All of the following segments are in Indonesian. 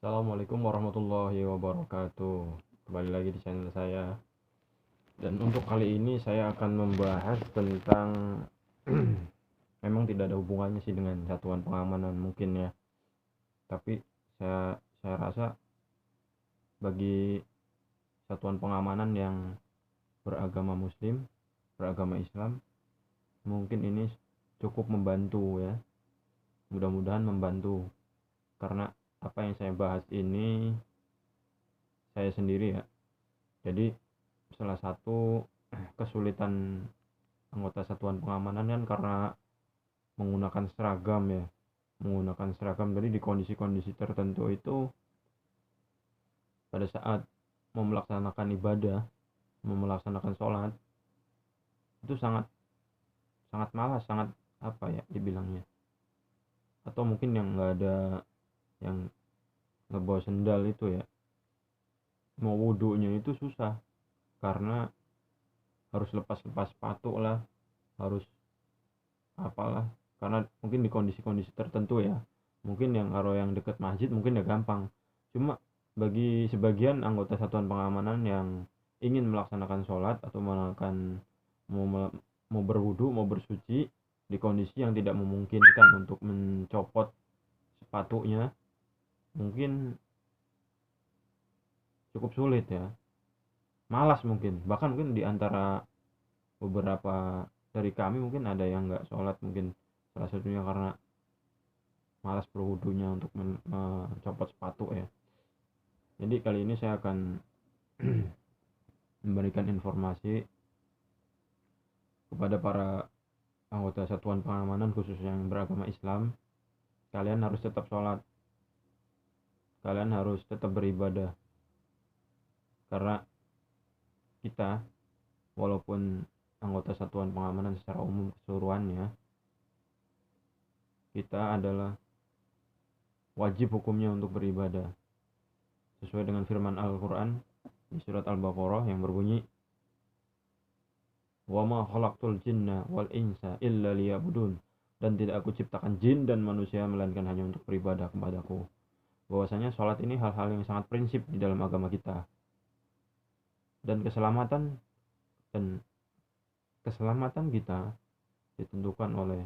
Assalamualaikum warahmatullahi wabarakatuh. Kembali lagi di channel saya. Dan untuk kali ini saya akan membahas tentang memang tidak ada hubungannya sih dengan satuan pengamanan mungkin ya. Tapi saya rasa bagi satuan pengamanan yang beragama muslim, beragama Islam, mungkin ini cukup membantu ya. Mudah-mudahan membantu karena apa yang saya bahas ini saya sendiri ya. Jadi salah satu kesulitan anggota satuan pengamanan kan karena menggunakan seragam ya, jadi di kondisi-kondisi tertentu itu pada saat mau melaksanakan ibadah, mau melaksanakan sholat itu sangat sangat malas, sangat apa ya dibilangnya, atau mungkin yang nggak ada yang ngebawa sendal itu ya, mau wudhunya itu susah karena harus lepas-lepas sepatu lah, harus apalah, karena mungkin di kondisi-kondisi tertentu ya. Mungkin kalau yang dekat masjid mungkin ya gampang, cuma bagi sebagian anggota satuan pengamanan yang ingin melaksanakan sholat atau melakukan mau berwudu, mau bersuci di kondisi yang tidak memungkinkan untuk mencopot sepatunya, mungkin cukup sulit ya, malas mungkin, bahkan mungkin di antara beberapa dari kami mungkin ada yang nggak sholat, mungkin salah satunya karena malas berwudunya untuk mencopot sepatu ya. Jadi kali ini saya akan memberikan informasi kepada para anggota satuan pengamanan khususnya yang beragama Islam. Kalian harus tetap sholat, kalian harus tetap beribadah, karena kita walaupun anggota satuan pengamanan secara umum keseluruhannya, kita adalah wajib hukumnya untuk beribadah sesuai dengan firman Al-Quran di surat Al-Baqarah yang berbunyi, wa ma khalaqtul jinna wal insa illa liya'budun, dan tidak aku ciptakan jin dan manusia melainkan hanya untuk beribadah kepadaku. Bahwasanya sholat ini hal-hal yang sangat prinsip di dalam agama kita, dan keselamatan kita ditentukan oleh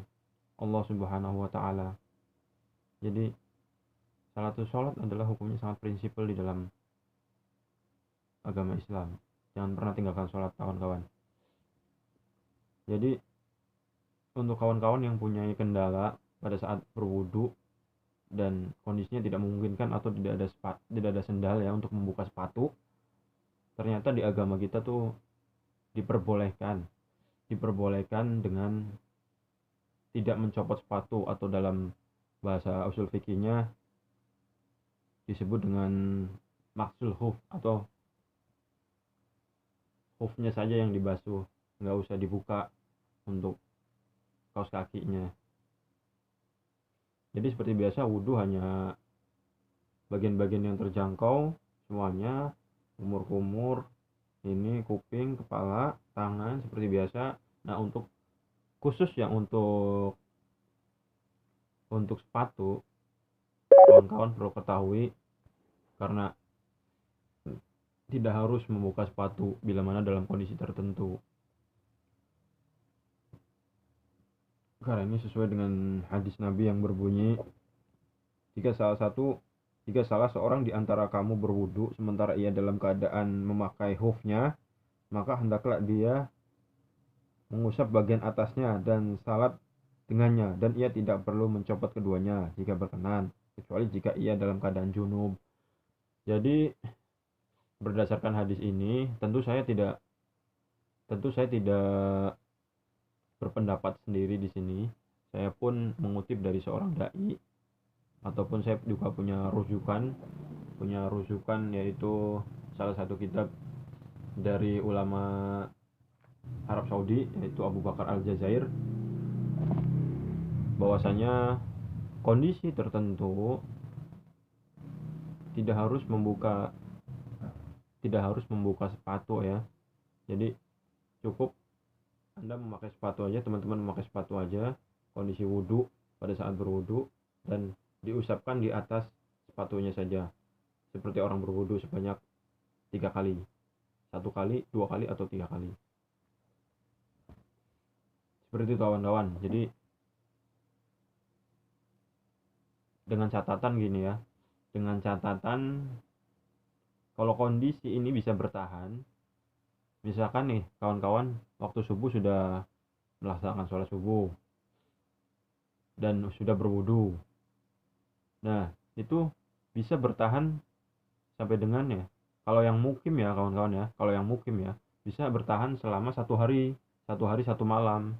Allah Subhanahu wa taala. Jadi salah satu sholat adalah hukumnya sangat prinsipal di dalam agama Islam. Jangan pernah tinggalkan sholat, kawan-kawan. Jadi untuk kawan-kawan yang punya kendala pada saat berwudu dan kondisinya tidak memungkinkan atau tidak ada sendal ya untuk membuka sepatu, ternyata di agama kita tuh diperbolehkan dengan tidak mencopot sepatu, atau dalam bahasa usul fikihnya disebut dengan maksul huf, atau hufnya saja yang dibasuh, nggak usah dibuka untuk kaos kakinya. Jadi seperti biasa wudhu hanya bagian-bagian yang terjangkau semuanya, kumur-kumur, ini kuping, kepala, tangan seperti biasa. Nah untuk khusus yang untuk sepatu, kawan-kawan perlu ketahui karena tidak harus membuka sepatu bila mana dalam kondisi tertentu, karena ini sesuai dengan hadis Nabi yang berbunyi, jika salah seorang di antara kamu berwudu sementara ia dalam keadaan memakai hufnya, maka hendaklah dia mengusap bagian atasnya dan salat dengannya, dan ia tidak perlu mencopot keduanya jika berkenan, kecuali jika ia dalam keadaan junub. Jadi berdasarkan hadis ini tentu saya tidak berpendapat sendiri di sini. Saya pun mengutip dari seorang dai, ataupun saya juga punya rujukan yaitu salah satu kitab dari ulama Arab Saudi yaitu Abu Bakar Al-Jazair, bahwasanya kondisi tertentu tidak harus membuka sepatu ya. Jadi cukup Anda memakai sepatu aja, teman-teman memakai sepatu aja kondisi wudhu, pada saat berwudhu, dan diusapkan di atas sepatunya saja. seperti orang berwudu sebanyak 3 kali, 1 kali, 2 kali, atau 3 kali. Seperti itu kawan-kawan. Jadi dengan catatan gini ya, dengan catatan kalau kondisi ini bisa bertahan, misalkan nih kawan-kawan waktu subuh sudah melaksanakan sholat subuh dan sudah berwudu, nah itu bisa bertahan sampai dengan ya, kalau yang mukim ya kawan-kawan ya, kalau yang mukim ya bisa bertahan selama 1 hari, 1 malam,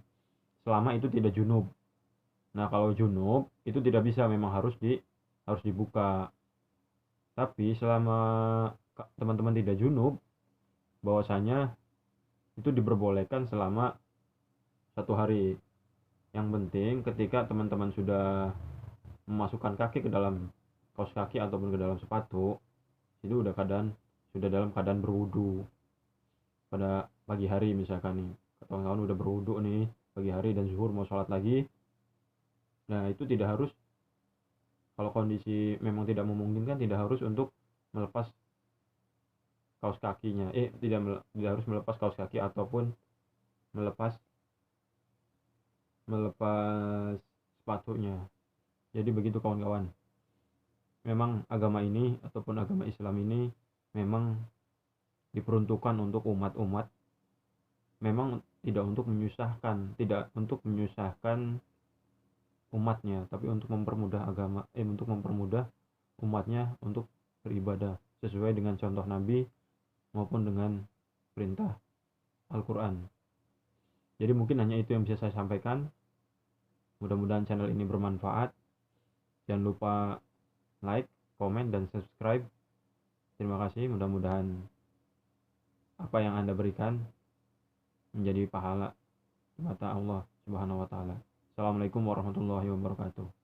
selama itu tidak junub. Nah kalau junub itu tidak bisa, memang harus dibuka. Tapi selama teman-teman tidak junub, bahwasanya itu diperbolehkan selama 1 hari. Yang penting ketika teman-teman sudah memasukkan kaki ke dalam kaos kaki ataupun ke dalam sepatu, itu sudah dalam keadaan berwudu pada pagi hari. Misalkan nih kawan-kawan udah berwudu nih pagi hari dan zuhur mau sholat lagi, nah itu tidak harus, kalau kondisi memang tidak memungkinkan, tidak harus untuk melepas kaos kakinya, tidak harus melepas kaos kaki ataupun melepas melepas sepatunya. Jadi begitu kawan-kawan, memang agama ini ataupun agama Islam ini memang diperuntukkan untuk umat-umat, memang tidak untuk menyusahkan umatnya, tapi untuk mempermudah umatnya untuk beribadah sesuai dengan contoh Nabi maupun dengan perintah Al-Quran. Jadi mungkin hanya itu yang bisa saya sampaikan. Mudah-mudahan channel ini bermanfaat. Jangan lupa like, komen, dan subscribe. Terima kasih. Mudah-mudahan apa yang Anda berikan menjadi pahala di mata Allah Subhanahu wa taala. Assalamualaikum warahmatullahi wabarakatuh.